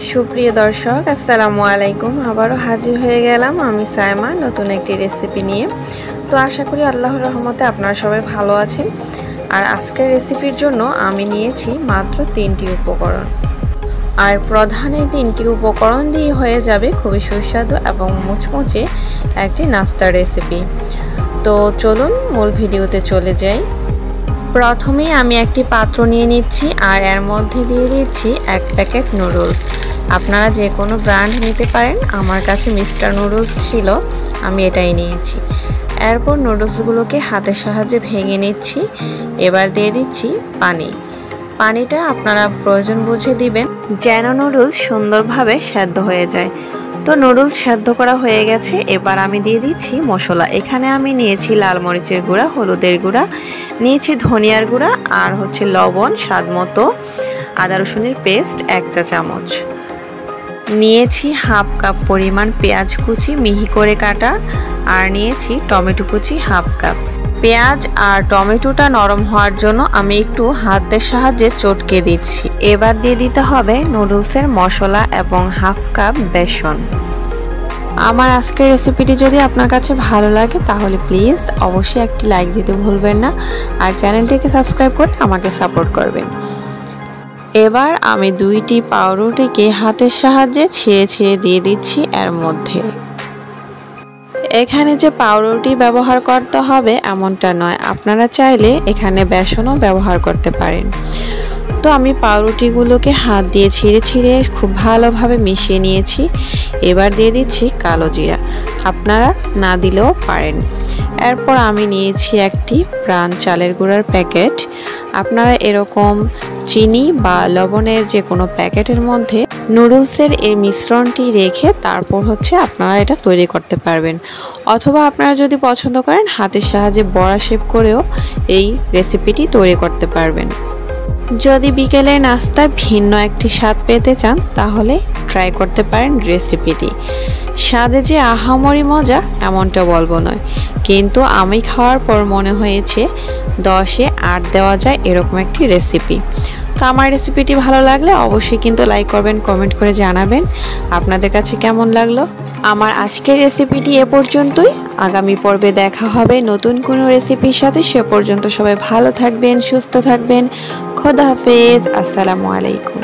সুপ্রিয় দর্শক আসসালামু আলাইকুম। আবারও হাজির হয়ে গেলাম আমি সাইমা নতুন একটি রেসিপি নিয়ে। তো আশা করি আল্লাহর রহমতে আপনারা সবাই ভালো আছেন। আর আজকের রেসিপির জন্য আমি নিয়েছি মাত্র 3টি উপকরণ। আর প্রধান এই 3টি উপকরণ দিয়ে হয়ে যাবে খুবই সুস্বাদু এবং মুচমুচে একটি নাস্তার রেসিপি। তো চলুন মূল ভিডিওতে চলে যাই। প্রথমেই আমি একটি পাত্র নিয়ে নিচ্ছি আর এর মধ্যে দিয়ে দিচ্ছি 1 প্যাকেট নুডলস। আপনারা যে কোনো ব্র্যান্ড নিতে পারেন, আমার কাছে মিস্টার নুডলস ছিল, আমি এটাই নিয়েছি। এরপর নুডলসগুলোকে হাতের সাহায্যে ভেঙে নিচ্ছি। এবার দিয়ে দিচ্ছি পানিটা আপনারা প্রয়োজন বুঝে দিবেন যেন নুডলস সুন্দরভাবে সেদ্ধ হয়ে যায়। তো নুডলস সেদ্ধ করা হয়ে গেছে। এবার আমি দিয়ে দিচ্ছি মশলা। এখানে আমি নিয়েছি লাল মরিচের গুঁড়া, হলুদের গুঁড়া, নিয়েছি ধনিয়ার গুঁড়া আর লবণ স্বাদ মতো, আদা রসুনের পেস্ট 1 চা চামচ, নিয়েছি হাফ কাপ পরিমাণ পেঁয়াজ কুচি মিহি করে কাটা, আর নিয়েছি টমেটো কুচি হাফ কাপ। পেঁয়াজ আর টমেটোটা নরম হওয়ার জন্য আমি একটু হাতের সাহায্যে চটকে দিচ্ছি। এবার দিয়ে দিতে হবে নুডলসের মশলা এবং হাফ কাপ বেসন। আমার আজকের রেসিপিটি যদি আপনার কাছে ভালো লাগে তাহলে প্লিজ অবশ্যই একটি লাইক দিতে ভুলবেন না, আর চ্যানেলটিকে সাবস্ক্রাইব করে আমাকে সাপোর্ট করবেন। এবার আমি 2টি পাউরুটিকে হাতের সাহায্যে ছিঁড়ে দিয়ে দিচ্ছি এর মধ্যে। এখানে যে পাউরুটি ব্যবহার করতে হবে এমনটা নয়, আপনারা চাইলে এখানে বেসনও ব্যবহার করতে পারেন। তো আমি পাউরুটিগুলোকে হাত দিয়ে ছিঁড়ে খুব ভালোভাবে মিশিয়ে নিয়েছি। এবার দিয়ে দিচ্ছি কালো জিরা, আপনারা না দিলেও পারেন। এরপর আমি নিয়েছি একটি প্রাণ চালের গুঁড়ার প্যাকেট। আপনারা এরকম চিনি বা লবণের যে কোনো প্যাকেটের মধ্যে নুডলসের এই মিশ্রণটি রেখে তারপর আপনারা এটা তৈরি করতে পারবেন, অথবা আপনারা যদি পছন্দ করেন হাতের সাহায্যে বড়া শেপ করেও এই রেসিপিটি তৈরি করতে পারবেন। যদি বিকেলে নাস্তায় ভিন্ন একটি স্বাদ পেতে চান তাহলে ট্রাই করতে পারেন রেসিপিটি। স্বাদে যে আহামরি মজা এমনটা বলবো নয়, কিন্তু আমি খাওয়ার পর মনে হয়েছে 10-এ 8 দেওয়া যায় এরকম একটি রেসিপি। তো আমার রেসিপিটি ভালো লাগলে অবশ্যই কিন্তু লাইক করবেন, কমেন্ট করে জানাবেন আপনাদের কাছে কেমন লাগলো। আমার আজকের রেসিপিটি এ পর্যন্তই। আগামী পর্বে দেখা হবে নতুন কোনো রেসিপির সাথে। সে পর্যন্ত সবাই ভালো থাকবেন, সুস্থ থাকবেন। খোদা হাফেজ, আসসালামু আলাইকুম।